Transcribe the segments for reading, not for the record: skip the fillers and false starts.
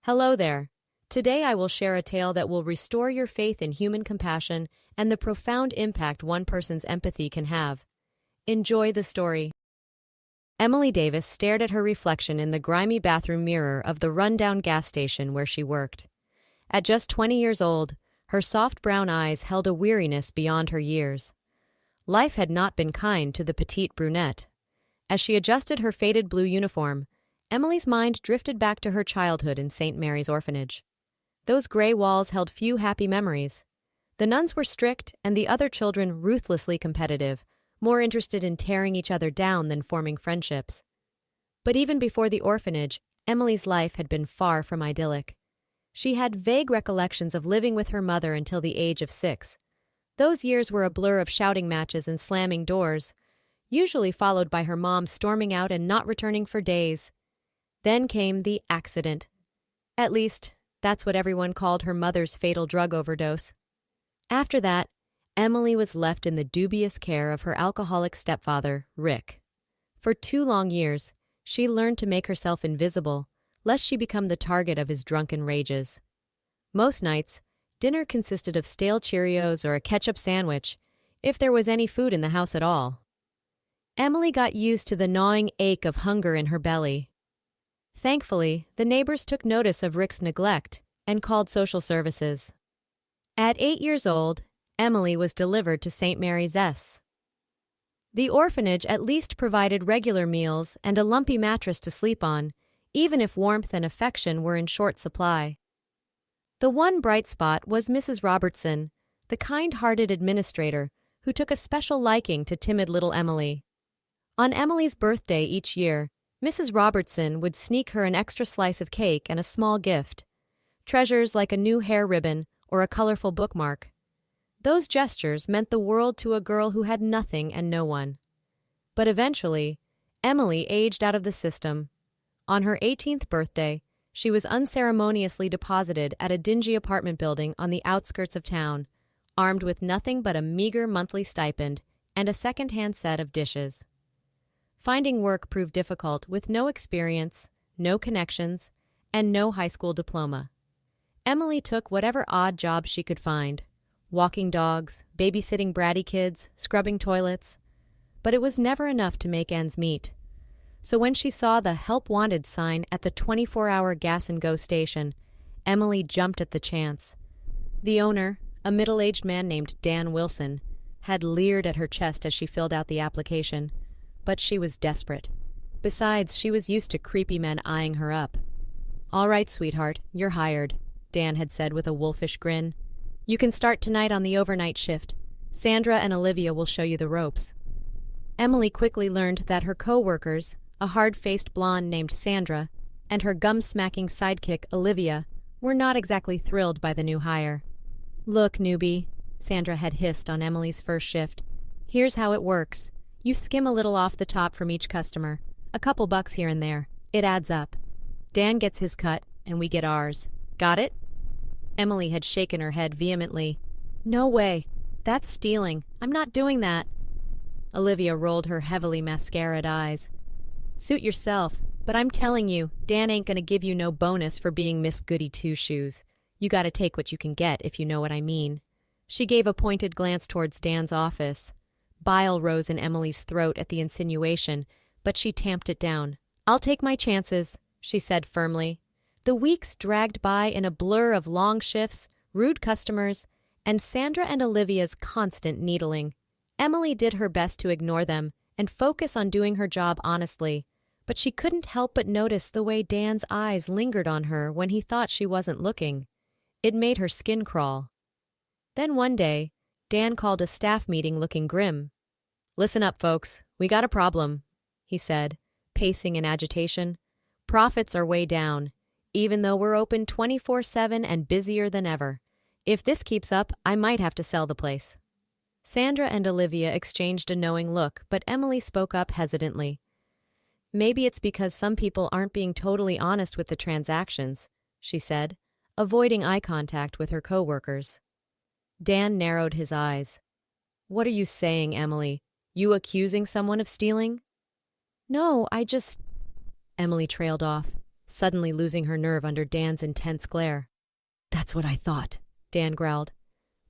Hello there. Today I will share a tale that will restore your faith in human compassion and the profound impact one person's empathy can have. Enjoy the story. Emily Davis stared at her reflection in the grimy bathroom mirror of the rundown gas station where she worked. At just 20 years old, her soft brown eyes held a weariness beyond her years. Life had not been kind to the petite brunette. As she adjusted her faded blue uniform, Emily's mind drifted back to her childhood in St. Mary's orphanage. Those gray walls held few happy memories. The nuns were strict and the other children ruthlessly competitive, more interested in tearing each other down than forming friendships. But even before the orphanage, Emily's life had been far from idyllic. She had vague recollections of living with her mother until the age of 6. Those years were a blur of shouting matches and slamming doors, usually followed by her mom storming out and not returning for days. Then came the accident. At least, that's what everyone called her mother's fatal drug overdose. After that, Emily was left in the dubious care of her alcoholic stepfather, Rick. For 2 long years, she learned to make herself invisible, lest she become the target of his drunken rages. Most nights, dinner consisted of stale Cheerios or a ketchup sandwich, if there was any food in the house at all. Emily got used to the gnawing ache of hunger in her belly. Thankfully, the neighbors took notice of Rick's neglect and called social services. At 8 years old, Emily was delivered to St. Mary's S. The orphanage at least provided regular meals and a lumpy mattress to sleep on, even if warmth and affection were in short supply. The one bright spot was Mrs. Robertson, the kind-hearted administrator who took a special liking to timid little Emily. On Emily's birthday each year, Mrs. Robertson would sneak her an extra slice of cake and a small gift, treasures like a new hair ribbon or a colorful bookmark. Those gestures meant the world to a girl who had nothing and no one. But eventually, Emily aged out of the system. On her 18th birthday, she was unceremoniously deposited at a dingy apartment building on the outskirts of town, armed with nothing but a meager monthly stipend and a second-hand set of dishes. Finding work proved difficult with no experience, no connections, and no high school diploma. Emily took whatever odd jobs she could find, walking dogs, babysitting bratty kids, scrubbing toilets. But it was never enough to make ends meet. So when she saw the Help Wanted sign at the 24-hour gas-and-go station, Emily jumped at the chance. The owner, a middle-aged man named Dan Wilson, had leered at her chest as she filled out the application. But she was desperate. Besides, she was used to creepy men eyeing her up. "All right, sweetheart, you're hired," Dan had said with a wolfish grin. "You can start tonight on the overnight shift. Sandra and Olivia will show you the ropes." Emily quickly learned that her co-workers, a hard-faced blonde named Sandra, and her gum-smacking sidekick, Olivia, were not exactly thrilled by the new hire. "Look, newbie," Sandra had hissed on Emily's first shift. "Here's how it works. You skim a little off the top from each customer. A couple bucks here and there. It adds up. Dan gets his cut, and we get ours. Got it?" Emily had shaken her head vehemently. "No way. That's stealing. I'm not doing that." Olivia rolled her heavily mascaraed eyes. "Suit yourself, but I'm telling you, Dan ain't gonna give you no bonus for being Miss Goody Two-Shoes. You gotta take what you can get, if you know what I mean." She gave a pointed glance towards Dan's office. Bile rose in Emily's throat at the insinuation, but she tamped it down. "I'll take my chances," she said firmly. The weeks dragged by in a blur of long shifts, rude customers, and Sandra and Olivia's constant needling. Emily did her best to ignore them and focus on doing her job honestly, but she couldn't help but notice the way Dan's eyes lingered on her when he thought she wasn't looking. It made her skin crawl. Then one day, Dan called a staff meeting looking grim. "Listen up, folks. We got a problem," he said, pacing in agitation. "Profits are way down, even though we're open 24/7 and busier than ever. If this keeps up, I might have to sell the place." Sandra and Olivia exchanged a knowing look, but Emily spoke up hesitantly. "Maybe it's because some people aren't being totally honest with the transactions," she said, avoiding eye contact with her co-workers. Dan narrowed his eyes. "What are you saying, Emily? You accusing someone of stealing?" "No, I just—" Emily trailed off. suddenly losing her nerve under Dan's intense glare. "That's what I thought," Dan growled.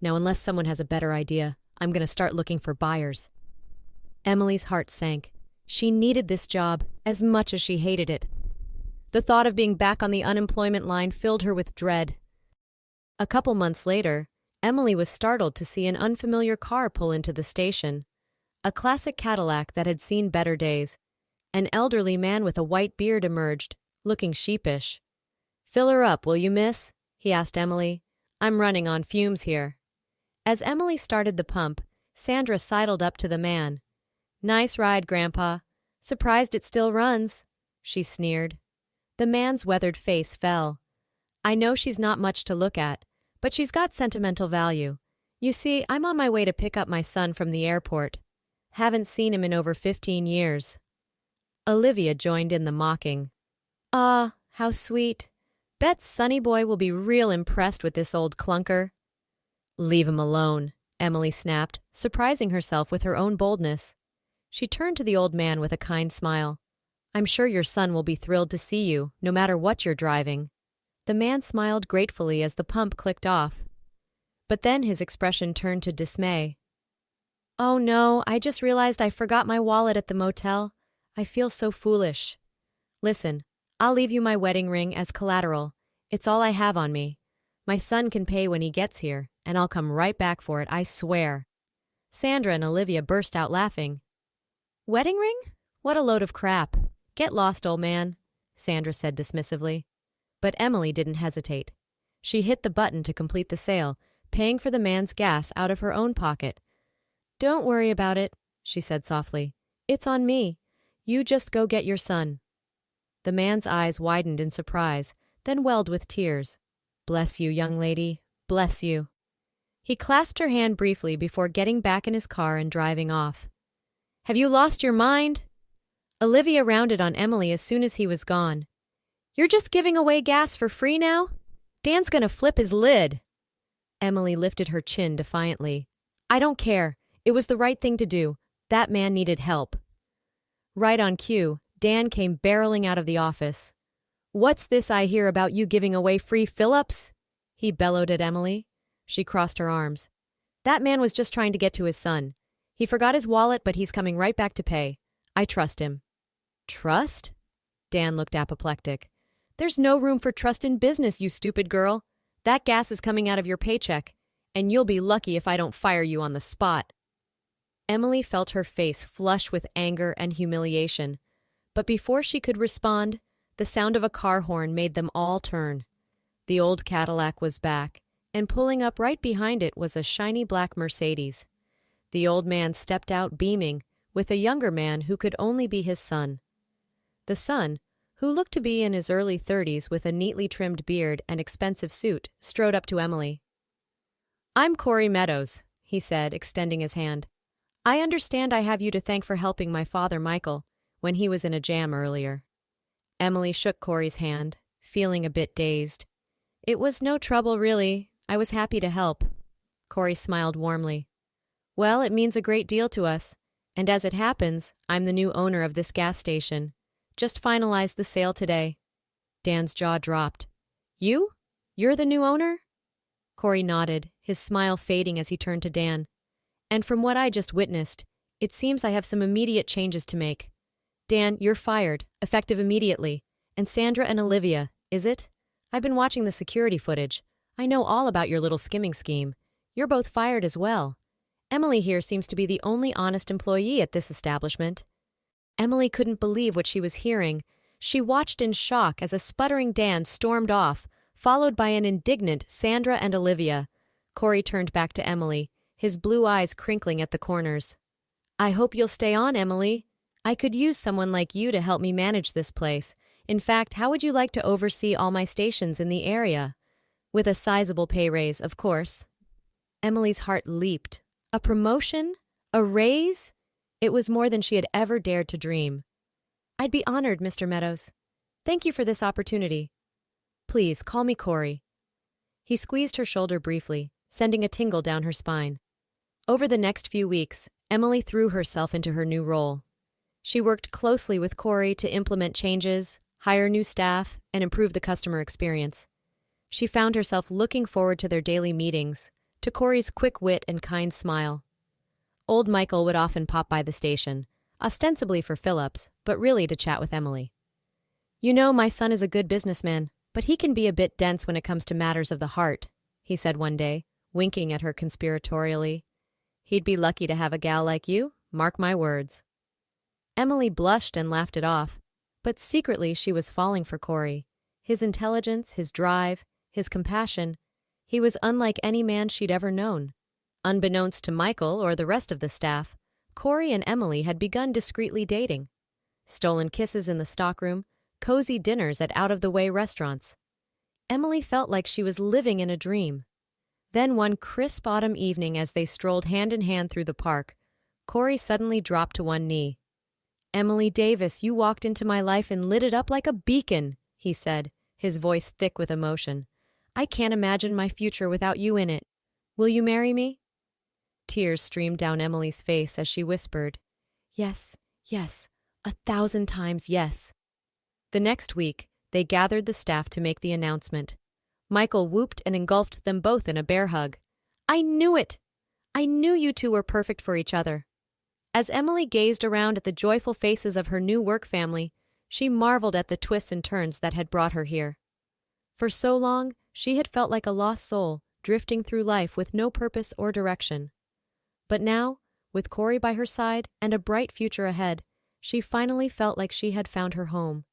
"Now, unless someone has a better idea, I'm going to start looking for buyers." Emily's heart sank. She needed this job as much as she hated it. The thought of being back on the unemployment line filled her with dread. A couple months later, Emily was startled to see an unfamiliar car pull into the station. A classic Cadillac that had seen better days. An elderly man with a white beard emerged, looking sheepish. "Fill her up, will you, miss?" he asked Emily. "I'm running on fumes here." As Emily started the pump, Sandra sidled up to the man. "Nice ride, Grandpa. Surprised it still runs," she sneered. The man's weathered face fell. "I know she's not much to look at, but she's got sentimental value. You see, I'm on my way to pick up my son from the airport. Haven't seen him in over 15 years. Olivia joined in the mocking. "Ah, how sweet. Bet Sonny Boy will be real impressed with this old clunker." "Leave him alone," Emily snapped, surprising herself with her own boldness. She turned to the old man with a kind smile. "I'm sure your son will be thrilled to see you, no matter what you're driving." The man smiled gratefully as the pump clicked off. But then his expression turned to dismay. "Oh no, I just realized I forgot my wallet at the motel. I feel so foolish. Listen, I'll leave you my wedding ring as collateral. It's all I have on me. My son can pay when he gets here, and I'll come right back for it, I swear." Sandra and Olivia burst out laughing. "Wedding ring? What a load of crap. Get lost, old man," Sandra said dismissively. But Emily didn't hesitate. She hit the button to complete the sale, paying for the man's gas out of her own pocket. "Don't worry about it," she said softly. "It's on me. You just go get your son." The man's eyes widened in surprise, then welled with tears. "Bless you, young lady. Bless you." He clasped her hand briefly before getting back in his car and driving off. "Have you lost your mind?" Olivia rounded on Emily as soon as he was gone. "You're just giving away gas for free now? Dan's gonna flip his lid." Emily lifted her chin defiantly. "I don't care. It was the right thing to do. That man needed help." Right on cue, Dan came barreling out of the office. "What's this I hear about you giving away free fill-ups?" he bellowed at Emily. She crossed her arms. "That man was just trying to get to his son. He forgot his wallet, but he's coming right back to pay. I trust him." "Trust?" Dan looked apoplectic. "There's no room for trust in business, you stupid girl. That gas is coming out of your paycheck, and you'll be lucky if I don't fire you on the spot." Emily felt her face flush with anger and humiliation, but before she could respond, the sound of a car horn made them all turn. The old Cadillac was back, and pulling up right behind it was a shiny black Mercedes. The old man stepped out beaming, with a younger man who could only be his son. The son, who looked to be in his early 30s with a neatly trimmed beard and expensive suit, strode up to Emily. "I'm Corey Meadows," he said, extending his hand. "I understand I have you to thank for helping my father, Michael, when he was in a jam earlier." Emily shook Corey's hand, feeling a bit dazed. "It was no trouble, really. I was happy to help." Corey smiled warmly. "Well, it means a great deal to us, and as it happens, I'm the new owner of this gas station. Just finalized the sale today." Dan's jaw dropped. "You? You're the new owner?" Corey nodded, his smile fading as he turned to Dan. "And from what I just witnessed, it seems I have some immediate changes to make. Dan, you're fired, effective immediately. And Sandra and Olivia, is it? I've been watching the security footage. I know all about your little skimming scheme. You're both fired as well. Emily here seems to be the only honest employee at this establishment." Emily couldn't believe what she was hearing. She watched in shock as a sputtering Dan stormed off, followed by an indignant Sandra and Olivia. Corey turned back to Emily, his blue eyes crinkling at the corners. "I hope you'll stay on, Emily. I could use someone like you to help me manage this place. In fact, how would you like to oversee all my stations in the area? With a sizable pay raise, of course." Emily's heart leaped. A promotion? A raise? It was more than she had ever dared to dream. "I'd be honored, Mr. Meadows. Thank you for this opportunity. Please, call me Corey." He squeezed her shoulder briefly, sending a tingle down her spine. Over the next few weeks, Emily threw herself into her new role. She worked closely with Corey to implement changes, hire new staff, and improve the customer experience. She found herself looking forward to their daily meetings, to Corey's quick wit and kind smile. Old Michael would often pop by the station, ostensibly for fill-ups, but really to chat with Emily. "You know, my son is a good businessman, but he can be a bit dense when it comes to matters of the heart," he said one day, winking at her conspiratorially. "He'd be lucky to have a gal like you, mark my words." Emily blushed and laughed it off, but secretly she was falling for Corey. His intelligence, his drive, his compassion, he was unlike any man she'd ever known. Unbeknownst to Michael or the rest of the staff, Corey and Emily had begun discreetly dating. Stolen kisses in the stockroom, cozy dinners at out-of-the-way restaurants. Emily felt like she was living in a dream. Then one crisp autumn evening as they strolled hand-in-hand through the park, Corey suddenly dropped to one knee. "Emily Davis, you walked into my life and lit it up like a beacon," he said, his voice thick with emotion. "I can't imagine my future without you in it. Will you marry me?" Tears streamed down Emily's face as she whispered, "Yes, yes, 1,000 times yes." The next week, they gathered the staff to make the announcement. Michael whooped and engulfed them both in a bear hug. "I knew it! I knew you two were perfect for each other." As Emily gazed around at the joyful faces of her new work family, she marveled at the twists and turns that had brought her here. For so long, she had felt like a lost soul, drifting through life with no purpose or direction. But now, with Corey by her side and a bright future ahead, she finally felt like she had found her home.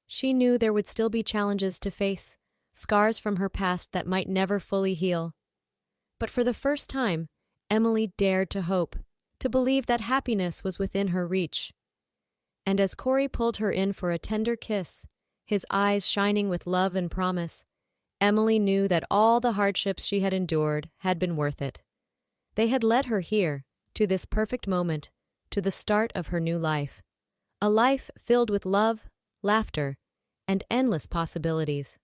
She knew there would still be challenges to face, scars from her past that might never fully heal. But for the first time, Emily dared to hope, to believe that happiness was within her reach. And as Corey pulled her in for a tender kiss, his eyes shining with love and promise, Emily knew that all the hardships she had endured had been worth it. They had led her here, to this perfect moment, to the start of her new life. A life filled with love, laughter, and endless possibilities.